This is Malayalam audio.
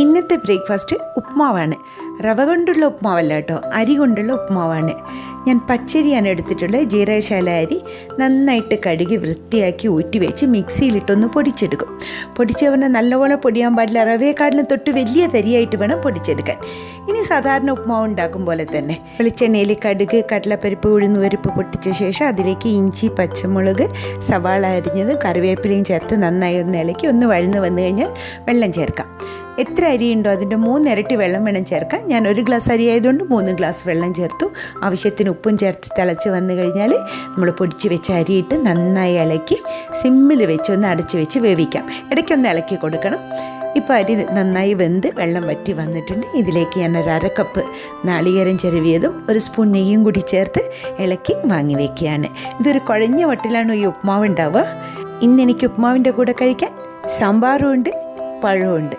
ഇന്നത്തെ ബ്രേക്ക്ഫാസ്റ്റ് ഉപ്മാവാണ്. റവ കൊണ്ടുള്ള ഉപ്മാവല്ല കേട്ടോ, അരി കൊണ്ടുള്ള ഉപ്മാവാണ്. ഞാൻ പച്ചരിയാണ് എടുത്തിട്ടുള്ളത്. ജീരകശാല അരി നന്നായിട്ട് കഴുകി വൃത്തിയാക്കി ഊറ്റി വെച്ച് മിക്സിയിലിട്ടൊന്ന് പൊടിച്ചെടുക്കും. പൊടിച്ച് പറഞ്ഞാൽ നല്ലപോലെ പൊടിയാൻ പാടില്ല. റവയെക്കാട്ടിലും തൊട്ട് വലിയ തരിയായിട്ട് വേണം പൊടിച്ചെടുക്കാൻ. ഇനി സാധാരണ ഉപ്മാവ് ഉണ്ടാക്കും പോലെ തന്നെ വെളിച്ചെണ്ണയിൽ കടുക്, കടലപ്പരിപ്പ്, ഉഴുന്നുപരിപ്പ് പൊട്ടിച്ച ശേഷം അതിലേക്ക് ഇഞ്ചി, പച്ചമുളക്, സവാള അരിഞ്ഞതും കറിവേപ്പിലയും ചേർത്ത് നന്നായി ഒന്ന് ഇളക്കി ഒന്ന് വഴന്ന് വന്നു കഴിഞ്ഞാൽ വെള്ളം ചേർക്കാം. എത്ര അരിയുണ്ടോ അതിൻ്റെ 3 ഇരട്ടി വെള്ളം വേണം ചേർക്കാൻ. ഞാൻ 1 ഗ്ലാസ് അരി ആയതുകൊണ്ട് 3 ഗ്ലാസ് വെള്ളം ചേർത്തു. ആവശ്യത്തിന് ഉപ്പും ചേർത്ത് തിളച്ച് വന്നു കഴിഞ്ഞാൽ നമ്മൾ പൊടിച്ച് വെച്ച അരിയിട്ട് നന്നായി ഇളക്കി സിമ്മിൽ വെച്ച് ഒന്ന് അടച്ച് വെച്ച് വേവിക്കാം. ഇടയ്ക്കൊന്ന് ഇളക്കി കൊടുക്കണം. ഇപ്പോൾ അരി നന്നായി വെന്ത് വെള്ളം വറ്റി വന്നിട്ടുണ്ട്. ഇതിലേക്ക് ഞാൻ ഒരു 1/2 കപ്പ് നാളികേരം ചിരവിയതും 1 സ്പൂൺ നെയ്യും കൂടി ചേർത്ത് ഇളക്കി വാങ്ങി വയ്ക്കുകയാണ്. ഇതൊരു കുഴഞ്ഞ വട്ടിലാണ് ഈ ഉപ്മാവ് ഉണ്ടാവുക. ഇന്നെനിക്ക് ഉപ്മാവിൻ്റെ കൂടെ കഴിക്കാൻ സാമ്പാറും ഉണ്ട്, പഴവും ഉണ്ട്.